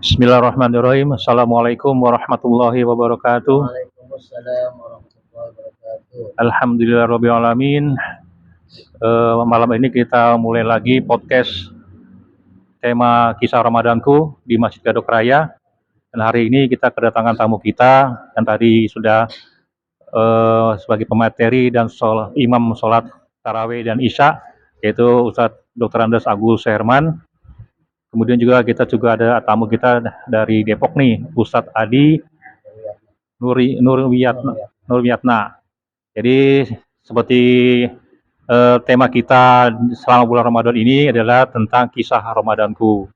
Bismillahirrahmanirrahim. Assalamualaikum warahmatullahi wabarakatuh. Waalaikumsalam warahmatullahi wabarakatuh. Alhamdulillahirabbil alamin. Malam ini kita mulai lagi podcast tema kisah Ramadanku di Masjid Gadok Raya. Dan hari ini kita kedatangan tamu kita dan tadi sudah sebagai pemateri dan imam sholat tarawih dan isya, yaitu Ustadz Dr. Andes Agus Herman. Kemudian kita juga ada tamu kita dari Depok nih, Ustadz Adi Nurwiyatna. Jadi seperti tema kita selama bulan Ramadan ini adalah tentang kisah Ramadanku.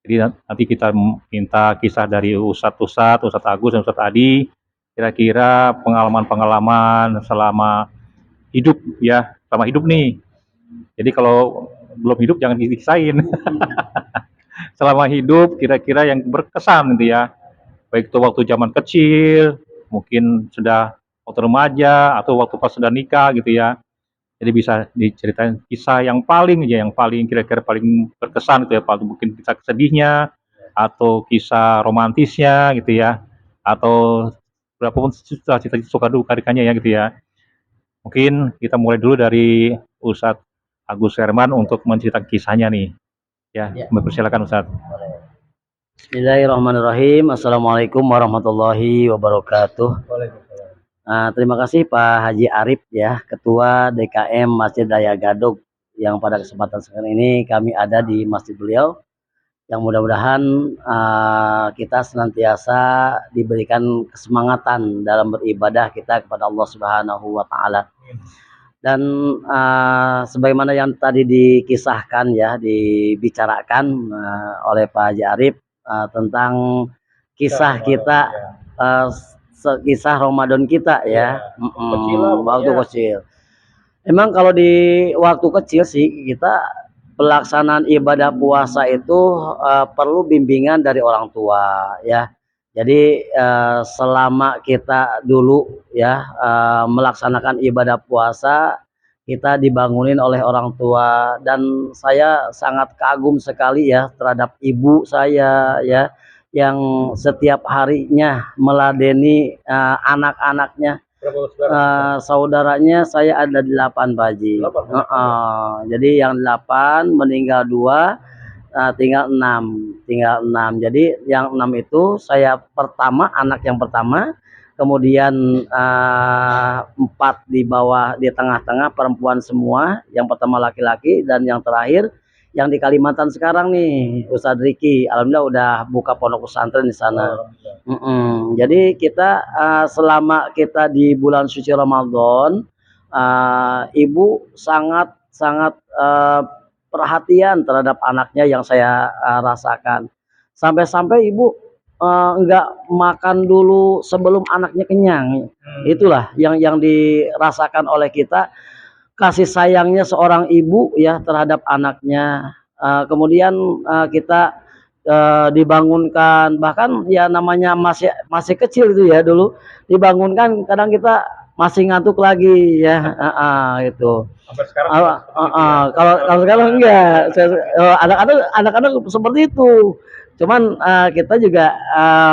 Jadi nanti kita minta kisah dari Ustadz Agus dan Ustadz Adi, kira-kira pengalaman-pengalaman selama hidup ya, selama hidup nih. Jadi kalau belum hidup jangan dikisahin. Selama hidup kira-kira yang berkesan gitu ya. Baik itu waktu zaman kecil, mungkin sudah waktu remaja atau waktu pas sudah nikah gitu ya. Jadi bisa diceritain kisah yang paling kira-kira paling berkesan gitu ya, paling mungkin kisah sedihnya atau kisah romantisnya gitu ya, atau berapapun cita-cita suka duka dukanya ya gitu ya. Mungkin kita mulai dulu dari Ustadz Agus Herman untuk menceritakan kisahnya nih. Ya, persilakan Ustadz. Bismillahirrahmanirrahim. Assalamualaikum warahmatullahi wabarakatuh. Terima kasih Pak Haji Arif ya, Ketua DKM Masjid Raya Gadog, yang pada kesempatan sekarang ini kami ada di masjid beliau. Yang mudah-mudahan kita senantiasa diberikan kesemangatan dalam beribadah kita kepada Allah Subhanahu wa Ta'ala. Dan sebagaimana yang tadi dikisahkan ya, dibicarakan oleh Pak Haji Arif tentang kisah kita, kisah Ramadan kita ya, waktu kecil. Emang kalau di waktu kecil sih kita pelaksanaan ibadah puasa itu perlu bimbingan dari orang tua ya. Jadi selama kita dulu ya melaksanakan ibadah puasa, kita dibangunin oleh orang tua, dan saya sangat kagum sekali ya terhadap ibu saya ya, yang setiap harinya meladeni anak-anaknya. Saudaranya saya ada 8 Pak Haji. Jadi yang 8 meninggal 2, tinggal 6. Jadi yang 6 itu saya pertama, anak yang pertama, kemudian 4 di bawah, di tengah-tengah perempuan semua, yang pertama laki-laki, dan yang terakhir yang di Kalimantan sekarang nih Ustadz Riki, alhamdulillah udah buka pondok pesantren di sana. Jadi kita selama kita di bulan suci Ramadan, ibu sangat perhatian terhadap anaknya yang saya rasakan. Sampai-sampai ibu enggak makan dulu sebelum anaknya kenyang. Itulah yang dirasakan oleh kita, kasih sayangnya seorang ibu ya terhadap anaknya. Kemudian kita dibangunkan, bahkan ya namanya masih kecil itu ya, dulu dibangunkan kadang kita masih ngantuk lagi ya, itu. Kalau sekarang enggak, anak-anak seperti itu. Cuman kita juga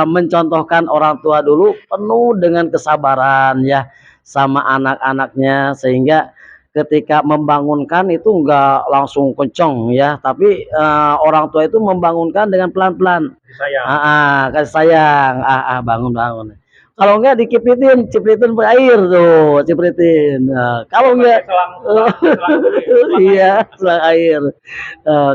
mencontohkan orang tua dulu penuh dengan kesabaran ya sama anak-anaknya, sehingga ketika membangunkan itu enggak langsung kenceng ya, tapi orang tua itu membangunkan dengan pelan-pelan. Kasih sayang, bangun. Kalau enggak cipritin air tuh, cipritin. Kalau enggak iya, selang air.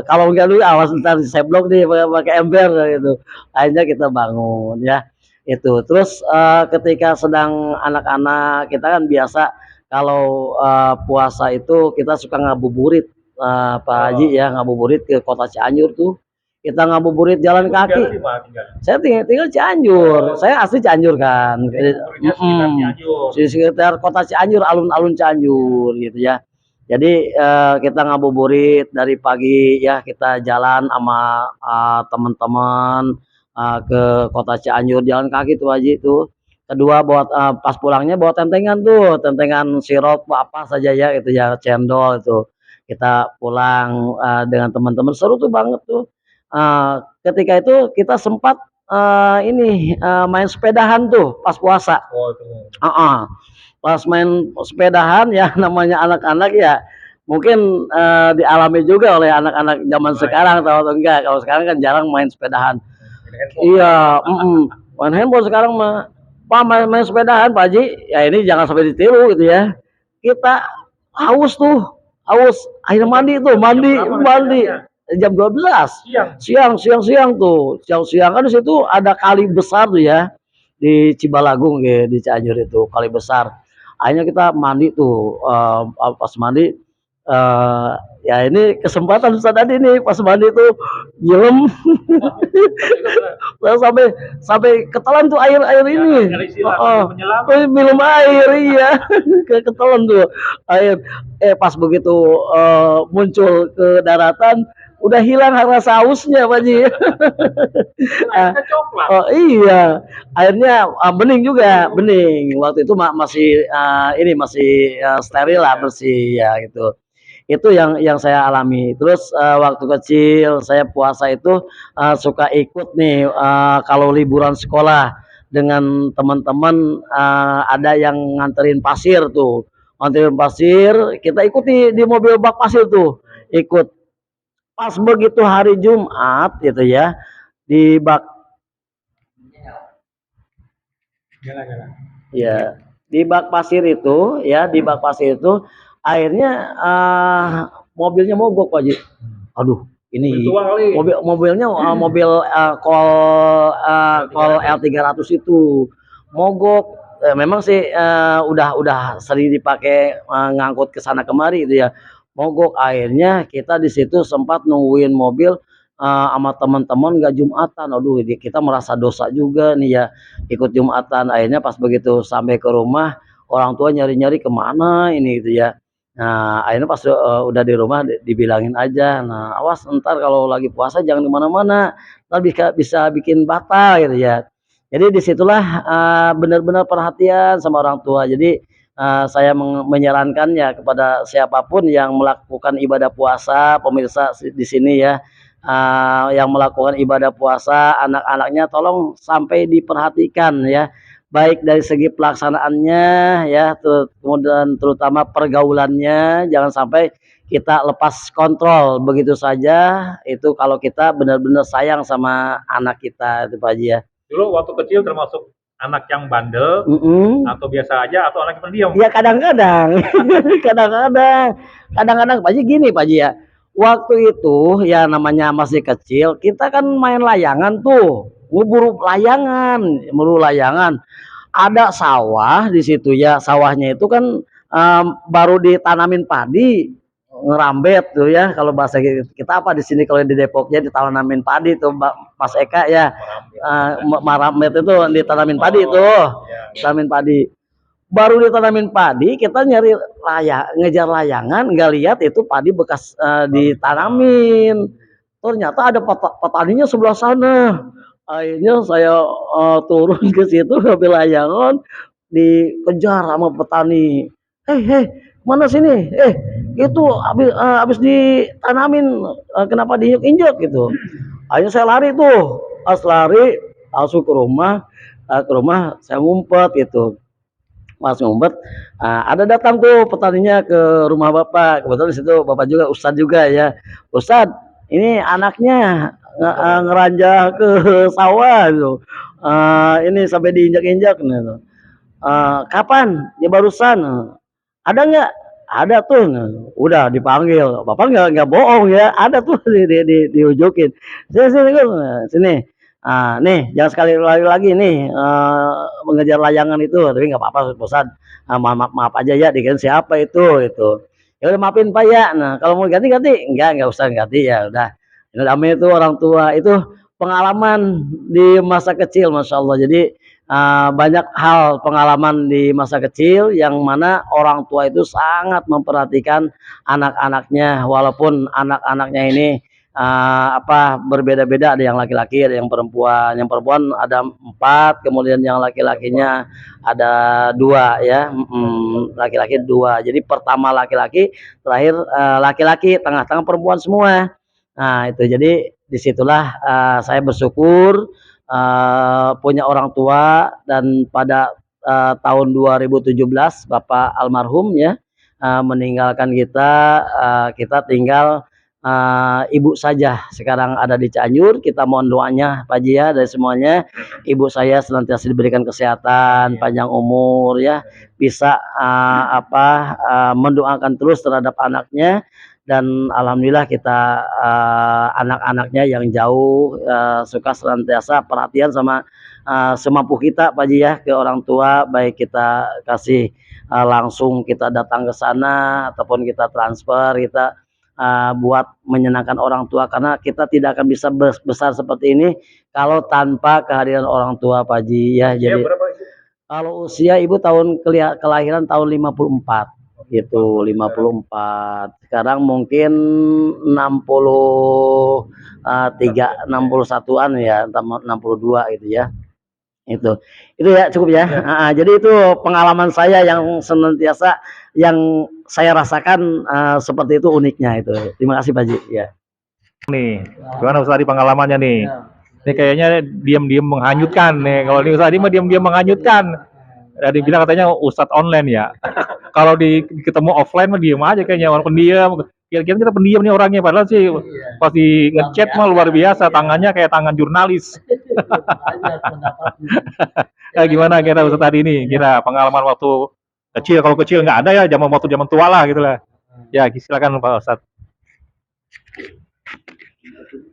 Kalau enggak dulu awas ntar diseblok nih pakai ember gitu. Akhirnya kita bangun ya. Itu. Terus ketika sedang anak-anak kita kan biasa kalau puasa itu kita suka ngabuburit, Pak Haji ya, ngabuburit ke kota Cianjur tuh. Kita ngabuburit jalan kaki. Saya tinggal Cianjur. Saya asli Cianjur kan. Di sekitar kota Cianjur, alun-alun Cianjur gitu ya. Jadi kita ngabuburit dari pagi ya, kita jalan sama teman-teman ke kota Cianjur, jalan kaki tuh Haji tuh. Kedua buat pas pulangnya bawa tentengan tuh, tentengan sirup apa saja ya itu ya, cendol itu. Kita pulang dengan teman-teman, seru tuh banget tuh. Ketika itu kita sempat main sepedahan tuh pas puasa. Oh, itu. Pas main sepedahan ya namanya anak-anak ya mungkin dialami juga oleh anak-anak zaman sekarang atau enggak. Kalau sekarang kan jarang main sepedahan. Iya, main handphone sekarang mah. Pak main sepedahan Pak Haji, ya ini jangan sampai ditiru gitu ya. Kita haus tuh, haus air mandi tuh, mandi jam 12 siang tuh, siang kan di situ ada kali besar tuh ya di Cibalagung ya, di Cianjur itu kali besar. Akhirnya kita mandi tuh, pas mandi ya ini kesempatan Ustaz tadi nih pas mandi tuh nyelem sampai sampai ketelan tuh air ini. Minum air iya ketelan tuh air. Pas begitu muncul ke daratan udah hilang rasa hausnya Pak Ji. Oh iya, airnya bening juga, bening. Waktu itu masih masih steril lah, bersih ya gitu. Itu yang saya alami. Terus waktu kecil saya puasa itu suka ikut nih kalau liburan sekolah dengan teman-teman ada yang nganterin pasir tuh. Nganterin pasir, kita ikuti di mobil bak pasir tuh. Ikut. Pas begitu hari Jumat gitu ya, di bak ya, di bak pasir itu ya, di bak pasir itu akhirnya mobilnya mogok Pak Haji. Aduh, ini mobilnya mobil Col L300 itu mogok. Memang sih udah sering dipakai ngangkut ke sana kemari itu ya. Mogok akhirnya kita di situ sempat nungguin mobil sama teman-teman nggak Jumatan. Aduh, kita merasa dosa juga nih ya ikut Jumatan. Akhirnya pas begitu sampai ke rumah orang tua nyari-nyari kemana ini gitu ya. Nah, akhirnya pas udah di rumah dibilangin aja, nah awas ntar kalau lagi puasa jangan kemana-mana, ntar bisa bikin batal gitu ya. Jadi disitulah benar-benar perhatian sama orang tua. Jadi saya menyarankannya kepada siapapun yang melakukan ibadah puasa, pemirsa di sini ya, yang melakukan ibadah puasa, anak-anaknya tolong sampai diperhatikan ya, baik dari segi pelaksanaannya ya, kemudian terutama pergaulannya, jangan sampai kita lepas kontrol begitu saja. Itu kalau kita benar-benar sayang sama anak kita itu Pak Haji ya. Dulu waktu kecil termasuk anak yang bandel atau biasa aja atau anak yang pendiam? Ya kadang-kadang, kadang-kadang Pak Haji gini Pak Haji ya. Waktu itu ya namanya masih kecil, kita kan main layangan tuh, ngeburu layangan. Ada sawah di situ ya, sawahnya itu kan baru ditanamin padi, ngerambet tuh ya, kalau bahasa kita apa di sini kalau di Depoknya ditanamin padi tuh Mas Eka ya, marambet itu ditanamin padi itu, tanamin padi. Baru ditanamin padi, kita nyari ngejar layangan, nggak lihat itu padi bekas ditanamin. Ternyata ada petaninya sebelah sana. Akhirnya saya turun ke situ ngambil layangan, dikejar sama petani. Mana sini? Itu habis ditanamin, kenapa diinjek gitu? Akhirnya saya lari tuh, pas lari langsung ke rumah, saya ngumpet gitu. Pas ngumpet, ada datang tuh petaninya ke rumah bapak. Kebetulan di situ bapak juga ustadz juga ya. Ustadz, ini anaknya ngeranjak ke sawah gitu. Ini sampai diinjak-injak gitu. Kapan? Ya barusan. Ada nggak? Ada tuh. Udah dipanggil. Bapak nggak bohong ya. Ada tuh diujukin. Sini. Nih jangan sekali lagi nih mengejar layangan itu, tapi nggak apa-apa Ustaz. Maaf aja ya, dikira siapa itu. Ya udah maafin Pak ya. Nah kalau mau ganti nggak usah ganti ya udah. Ini namanya itu orang tua itu pengalaman di masa kecil, masya Allah. Jadi banyak hal pengalaman di masa kecil yang mana orang tua itu sangat memperhatikan anak-anaknya, walaupun anak-anaknya ini berbeda-beda, ada yang laki-laki ada yang perempuan ada 4, kemudian yang laki-lakinya ada 2 ya, laki-laki 2, jadi pertama laki-laki, terakhir laki-laki, tengah-tengah perempuan semua. Nah itu jadi disitulah saya bersyukur punya orang tua, dan pada tahun 2017 Bapak almarhum ya meninggalkan kita. Kita tinggal ibu saja sekarang ada di Cianjur. Kita mohon doanya Pak Haji ya dari semuanya, ibu saya senantiasa diberikan kesehatan, panjang umur ya, bisa mendoakan terus terhadap anaknya. Dan alhamdulillah kita anak-anaknya yang jauh suka senantiasa perhatian sama semampu kita Pak Haji ya ke orang tua, baik kita kasih langsung kita datang ke sana ataupun kita transfer, kita buat menyenangkan orang tua, karena kita tidak akan bisa besar seperti ini kalau tanpa kehadiran orang tua Pak Haji ya. Jadi kalau usia ibu kelahiran tahun 54 gitu, 54. Sekarang mungkin 63, 61-an ya, 62 gitu ya. Itu ya cukup ya. Jadi itu pengalaman saya yang senantiasa yang saya rasakan seperti itu uniknya itu. Terima kasih Pak Haji ya. Nih, gimana Ustaz tadi pengalamannya nih? Ini kayaknya diam-diam menghanyutkan nih. Kalau ini Ustaz tadi mah diam-diam menghanyutkan. Ada bilang katanya Ustadz online ya. Kalau ketemu offline mah diem aja kayaknya, orang pendiam. Kira-kira kita pendiam nih orangnya, padahal sih pasti ngechat mah luar biasa, tangannya kayak tangan jurnalis. Ya, gimana kira Ustadz tadi ini? Kira pengalaman waktu kecil, kalau kecil nggak ada ya, zaman tua lah gitu lah. Ya, silakan Pak Ustadz.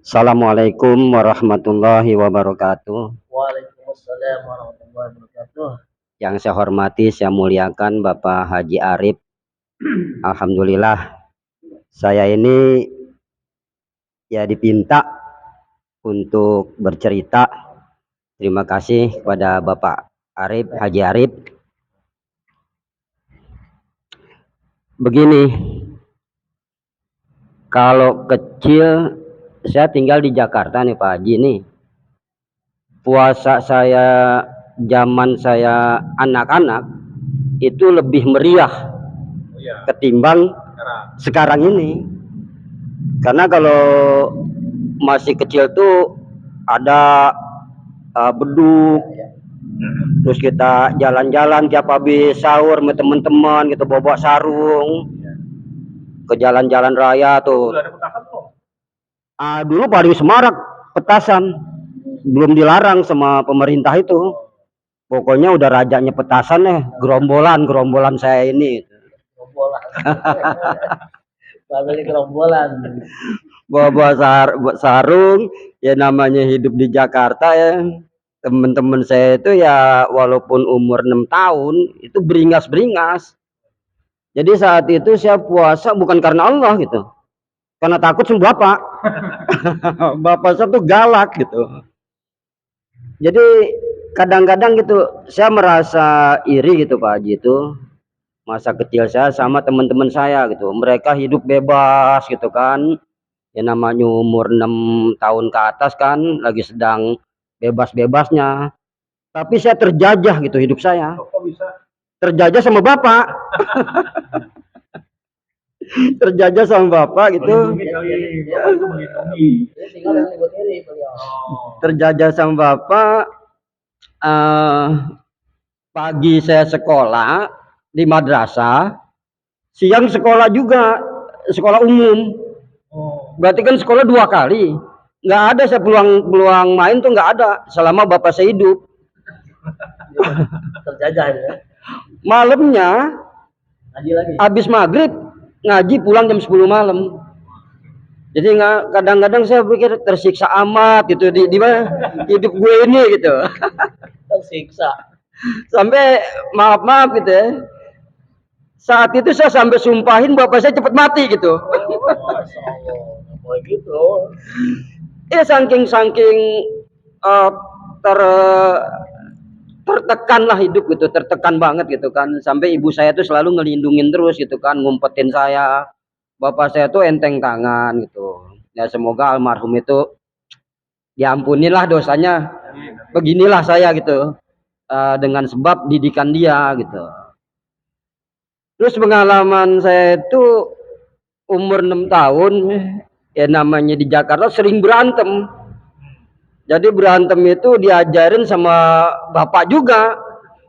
Assalamualaikum warahmatullahi wabarakatuh. Waalaikumsalam warahmatullahi wabarakatuh. Yang saya hormati, saya muliakan Bapak Haji Arif. Alhamdulillah, saya ini ya dipinta untuk bercerita. Terima kasih kepada Bapak Arif, Haji Arif. Begini, kalau kecil saya tinggal di Jakarta nih Pak Haji nih. Puasa saya zaman saya anak-anak itu lebih meriah ketimbang sekarang ini. Karena kalau masih kecil tuh ada beduk, terus kita jalan-jalan tiap habis sahur sama teman-teman gitu, bawa sarung ke jalan-jalan raya tuh. Dulu paling semarak petasan, belum dilarang sama pemerintah itu. Pokoknya udah rajanya petasan gerombolan saya ini. Gerombolan. Bawa sarung, ya namanya hidup di Jakarta ya. Teman-teman saya itu ya walaupun umur 6 tahun itu beringas-beringas. Jadi saat itu saya puasa bukan karena Allah gitu. Karena takut sama bapak. Bapak saya tuh galak gitu. Jadi kadang-kadang gitu saya merasa iri gitu Pak Haji, itu masa kecil saya sama teman-teman saya gitu, mereka hidup bebas gitu kan, ya namanya umur 6 tahun ke atas kan lagi sedang bebas-bebasnya, tapi saya terjajah gitu hidup saya. Kok bisa? Terjajah sama bapak. Terjajah sama bapak gitu. Terjajah sama bapak. Pagi saya sekolah di madrasah, siang sekolah juga, sekolah umum. Berarti kan sekolah 2 kali. Nggak ada saya peluang main tuh nggak ada selama bapak saya hidup. Terjajah ya. Malamnya Ngaji lagi. habis maghrib ngaji pulang jam 10 malam. Jadi kadang-kadang saya pikir tersiksa amat gitu di mana hidup gue ini gitu. Tersiksa. Sampai maaf gitu ya. Saat itu saya sampai sumpahin bapak saya cepat mati gitu. Oh, gitu. Ya saking tertekan lah hidup gitu, tertekan banget gitu kan. Sampai ibu saya tuh selalu ngelindungin terus gitu kan, ngumpetin saya. Bapak saya tuh enteng tangan gitu. Ya semoga almarhum itu diampunilah dosanya. Beginilah saya gitu, dengan sebab didikan dia gitu. Terus pengalaman saya itu umur 6 tahun ya namanya di Jakarta sering berantem. Jadi berantem itu diajarin sama bapak juga.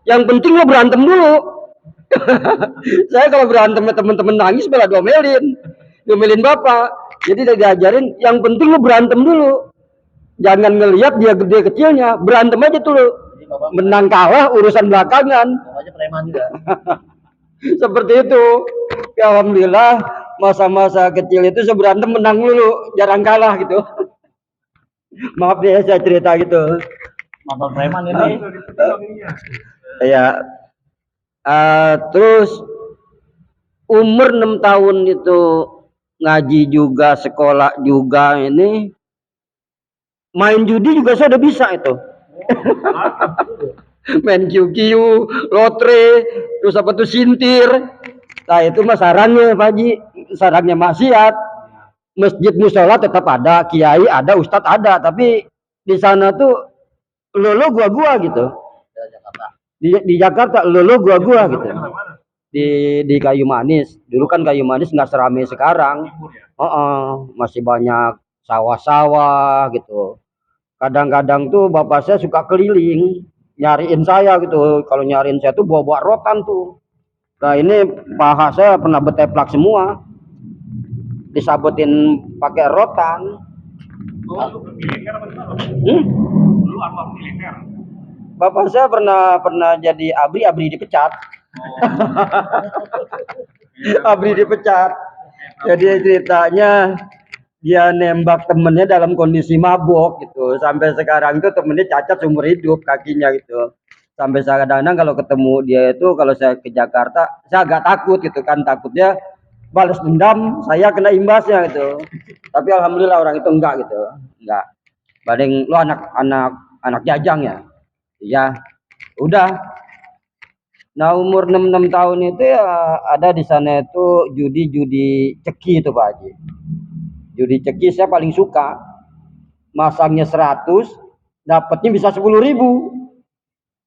Yang penting lo berantem dulu. Saya kalau berantem sama temen-temen nangis malah diomelin bapak. Jadi diajarin yang penting lo berantem dulu. Jangan ngelihat dia gede kecilnya, berantem aja dulu. Menang kalah urusan belakangan. Preman juga. Seperti itu. Ya, alhamdulillah masa-masa kecil itu saya berantem menang dulu, jarang kalah gitu. Maaf deh saya cerita gitu. Mantan preman ini. Ya, terus umur 6 tahun itu ngaji juga, sekolah juga, ini main judi juga saya udah bisa itu. Main QQ, lotre, terus apa tuh sintir. Nah itu mah sarangnya Pak Haji, sarangnya maksiat. Masjid musola tetap ada, kiai ada, ustadz ada, tapi di sana tuh lo gua gitu. Di Jakarta lo gua gitu. Di Kayu Manis. Dulu kan Kayu Manis nggak seramai sekarang. Masih banyak sawah-sawah gitu. Kadang-kadang tuh bapak saya suka keliling nyariin saya gitu. Kalau nyariin saya tuh bawa rotan tuh. Nah ini paha saya pernah beteplak semua, disabetin pakai rotan. Bapak saya pernah jadi abri dipecat. Abri dipecat. Jadi ceritanya dia nembak temennya dalam kondisi mabok gitu. Sampai sekarang itu temennya cacat seumur hidup kakinya gitu. Sampai kadang-kadang kalau ketemu dia itu, kalau saya ke Jakarta, saya agak takut gitu kan, takutnya balas dendam, saya kena imbasnya gitu. Tapi alhamdulillah orang itu enggak gitu, enggak. Paling lu anak jajang ya, iya, udah. Nah umur 6 tahun itu ya ada di sana itu judi ceki itu Pak Haji. Judi ceki saya paling suka, masangnya 100, dapatnya bisa 10.000.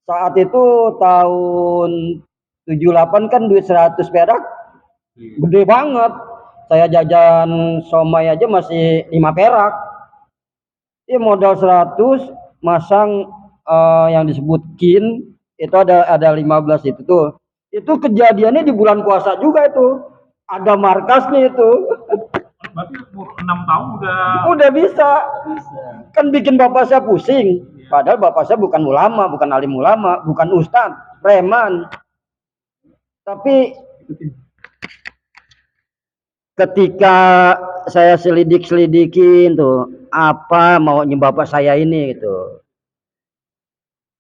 Saat itu tahun 78 kan duit 100 perak gede banget. Saya jajan somai aja masih 5 perak. Ini modal 100 masang yang disebut kin itu ada 15 itu tuh. Itu kejadiannya di bulan puasa juga itu. Ada markasnya itu. Berarti umur 6 tahun udah bisa. Kan bikin bapak saya pusing. Padahal bapak saya bukan ulama, bukan alim ulama, bukan ustadz, preman. Tapi ketika saya selidikin tuh, apa maunya bapak saya ini gitu.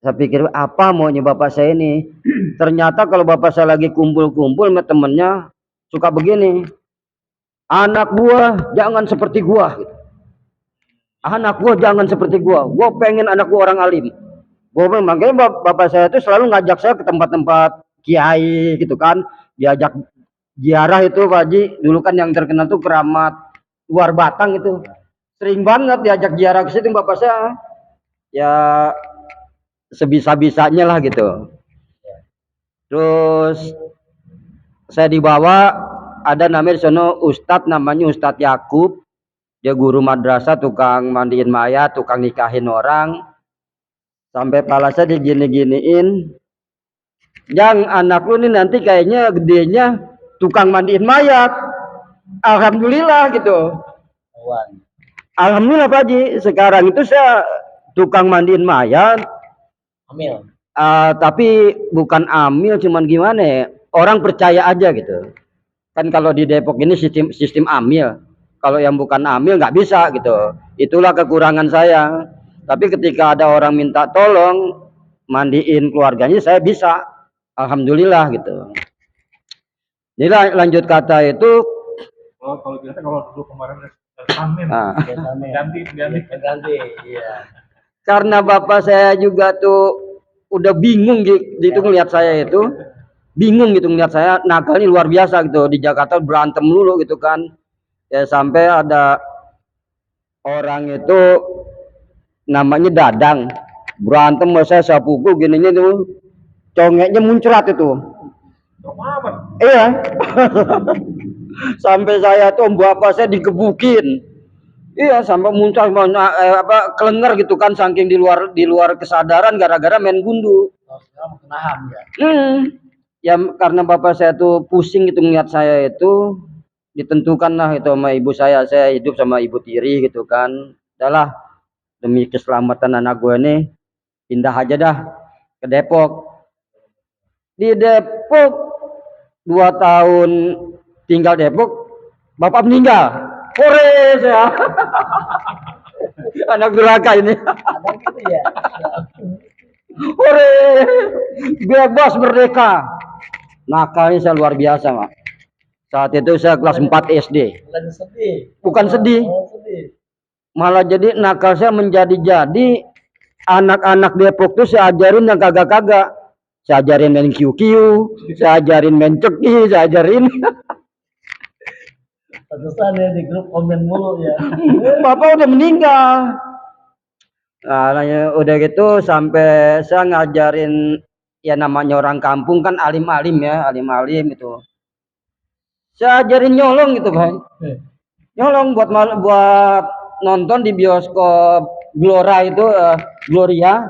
Saya pikir apa maunya bapak saya ini. Ternyata kalau bapak saya lagi kumpul-kumpul sama temennya, suka begini. Anak buah jangan seperti gua gitu. Anak gua jangan seperti gua pengen anak gua orang alim. Makanya bapak saya itu selalu ngajak saya ke tempat-tempat kiai gitu kan, diajak ziarah itu Pak Haji. Dulu kan yang terkenal tuh Keramat Luar Batang itu, sering banget diajak ziarah ke situ bapak saya. Ya sebisa-bisanya lah gitu. Terus saya dibawa, ada namanya di sana ustadz, namanya Ustadz Yakub. Dia guru madrasah, tukang mandiin mayat, tukang nikahin orang. Sampai pala saya digini-giniin. Yang anak lu nih nanti kayaknya gedenya tukang mandiin mayat. Alhamdulillah gitu. Alhamdulillah Pak Haji. Sekarang itu saya tukang mandiin mayat. Amil. Tapi bukan amil, cuman gimana ya, orang percaya aja gitu. Kan kalau di Depok ini sistem amil. Kalau yang bukan amil nggak bisa gitu. Itulah kekurangan saya. Tapi ketika ada orang minta tolong mandiin keluarganya, saya bisa. Alhamdulillah gitu. Ini lanjut kata itu. Kalau kita kalau dulu kemarin ganti. Iya. Karena bapak saya juga tuh udah bingung gitu ngeliat saya itu. Bingung gitu ngeliat saya, nakalnya luar biasa gitu. Di Jakarta berantem dulu gitu kan. Ya sampai ada orang itu namanya Dadang, berantem sama saya pukul gininya tuh, congeknya muncrat itu. Iya. Sampai saya tuh bapak saya digebukin, Iya, sampai muncul apa kelengar gitu kan saking di luar kesadaran gara-gara main gundu. Oh, sekarang menahan ya. Ya karena bapak saya tuh pusing gitu ngeliat saya itu, ditentukan lah itu sama ibu saya hidup sama ibu tiri gitu kan. Udahlah, demi keselamatan anak gue nih, pindah aja dah ke Depok. Di Depok 2 tahun tinggal Depok, bapak meninggal. Hore saya. Anak durhaka ini. Ada gitu ya. Hore, bebas merdeka. Nakalnya saya luar biasa, Mak. Saat itu saya kelas 4 SD. Bukan sedih. Bukan sedih. Oh, sedih. Malah jadi nakal saya menjadi anak-anak Depok tuh saya ajarin yang kagak-kagak. Saya ajarin main QQ, saya ajarin main ceki, saya ajarin. Pantesan ya di grup komen mulu ya. Bapak udah meninggal. Nah, udah gitu sampai saya ngajarin ya namanya orang kampung kan alim-alim ya, alim-alim itu. Saya ajarin nyolong gitu, Bang. Nyolong buat nonton di bioskop Glora itu Gloria.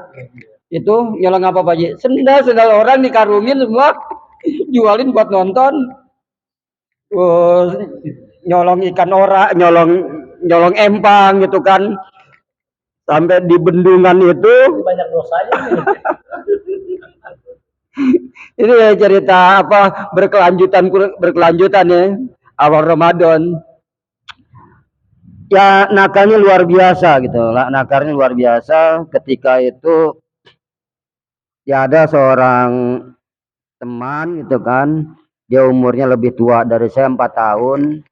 Itu nyolong apa Pak Ji? Sendal orang dikarungin semua jualin buat nonton. Nyolong ikan ora, nyolong empang gitu kan. Sampai di bendungan itu banyak dosanya nih. Ini ya cerita apa berkelanjutan ya awal Ramadan. Ya nakalnya luar biasa gitu, nakalnya luar biasa. Ketika itu ya ada seorang teman gitu kan, dia umurnya lebih tua dari saya 4 tahun.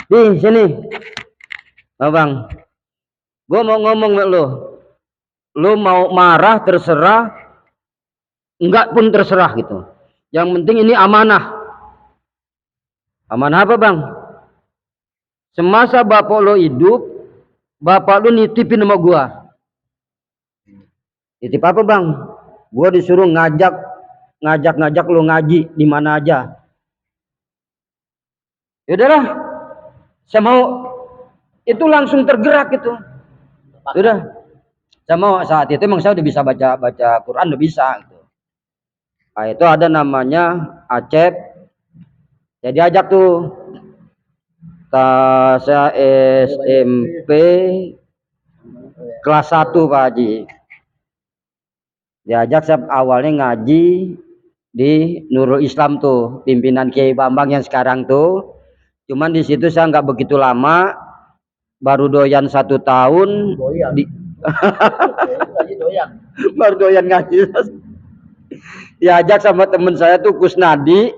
Di sini, Bang, gue mau ngomong sama lu mau marah terserah, enggak pun terserah gitu. Yang penting ini amanah. Amanah apa, Bang? Semasa bapak lo hidup, bapak lo nitipin sama gua. Nitip apa, Bang? Gua disuruh ngajak lo ngaji di mana aja. Ya udahlah. Saya mau itu langsung tergerak gitu. Udah. Saya mau saat itu emang saya udah bisa baca Quran, udah bisa gitu. Nah, itu ada namanya Acep. Jadi ajak tuh saya SMP kelas 1 Pak Haji. Diajak saya awalnya ngaji di Nurul Islam tuh, pimpinan Kiai Bambang yang sekarang tuh. Cuman di situ saya nggak begitu lama, baru doyan 1 tahun. Doyan. Doyan. Baru doyan ngaji. Diajak sama temen saya tuh Kusnadi.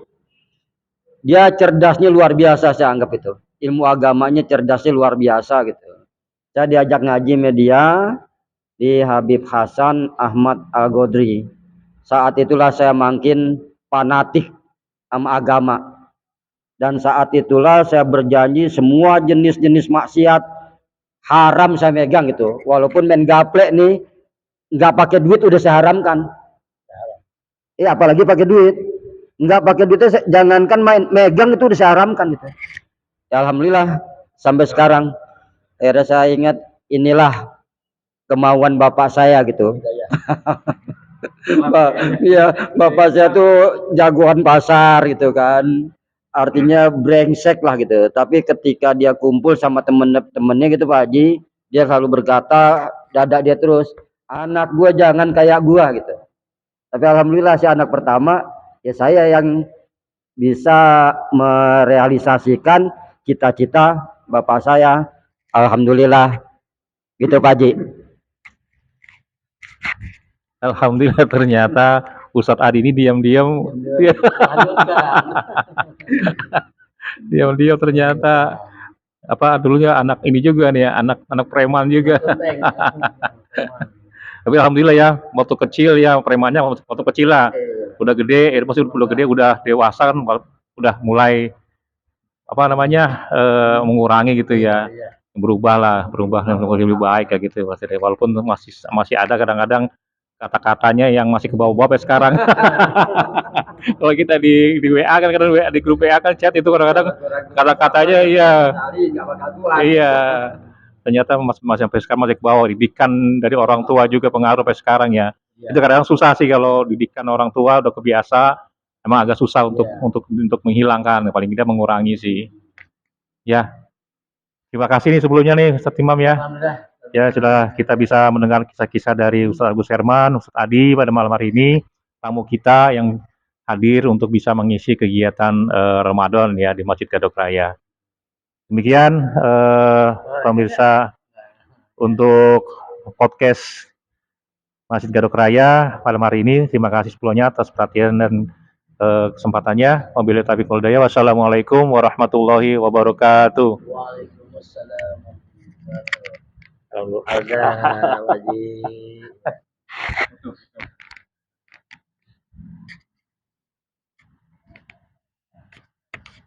Dia cerdasnya luar biasa, saya anggap itu. Ilmu agamanya cerdasnya luar biasa gitu. Saya diajak ngaji media di Habib Hasan Ahmad Al-Godri. Saat itulah saya makin fanatik sama agama. Dan saat itulah saya berjanji semua jenis-jenis maksiat haram saya megang gitu. Walaupun main gaplek nih nggak pakai duit udah saya haramkan. Apalagi pakai duit. Nggak pakai duitnya, jangankan megang itu udah saya haramkan gitu. Ya, alhamdulillah sampai sekarang. Akhirnya saya ingat inilah kemauan bapak saya gitu. Iya, bapak saya tuh jagoan pasar gitu kan. Artinya brengsek lah gitu. Tapi ketika dia kumpul sama temen-temennya gitu Pak Haji, dia selalu berkata, dada dia terus, anak gua jangan kayak gua gitu. Tapi alhamdulillah si anak pertama, ya saya yang bisa merealisasikan cita-cita bapak saya. Alhamdulillah gitu Pak Haji. Alhamdulillah ternyata Ustadz Adi ini diam-diam diam-diam ternyata apa dulunya anak ini juga nih ya, anak preman juga. Tapi alhamdulillah ya, waktu kecil ya premannya waktu kecil lah. Udah gede, maksudnya udah gede, udah dewasa kan, udah mulai apa namanya mengurangi gitu ya, berubah lebih baik kayak gitu. Walaupun masih ada kadang-kadang kata-katanya yang masih ke bawah-bawah sampai sekarang. Kalau kita di WA kan, kadang WA di grup WA kan chat itu kadang-kadang kata-katanya iya, iya. Ternyata masih sampai sekarang masih ke bawah. Didikan dari orang tua juga pengaruh sampai sekarang ya. Itu kadang susah sih kalau didikan orang tua udah kebiasa, emang agak susah untuk menghilangkan, paling tidak mengurangi sih. Ya, terima kasih nih sebelumnya nih Ustadz Imam ya. Ya, sudah kita bisa mendengar kisah-kisah dari Ustadz Agus Herman, Ustadz Adi pada malam hari ini, tamu kita yang hadir untuk bisa mengisi kegiatan Ramadan ya di Masjid Gadok Raya. Demikian pemirsa untuk podcast Masjid Gadok Raya pada hari ini. Terima kasih sebelumnya atas perhatian dan kesempatannya. Wabillahi taufiq wal hidayah. Wassalamualaikum warahmatullahi wabarakatuh. Waalaikumsalam. Alhamdulillah. Ada wajib.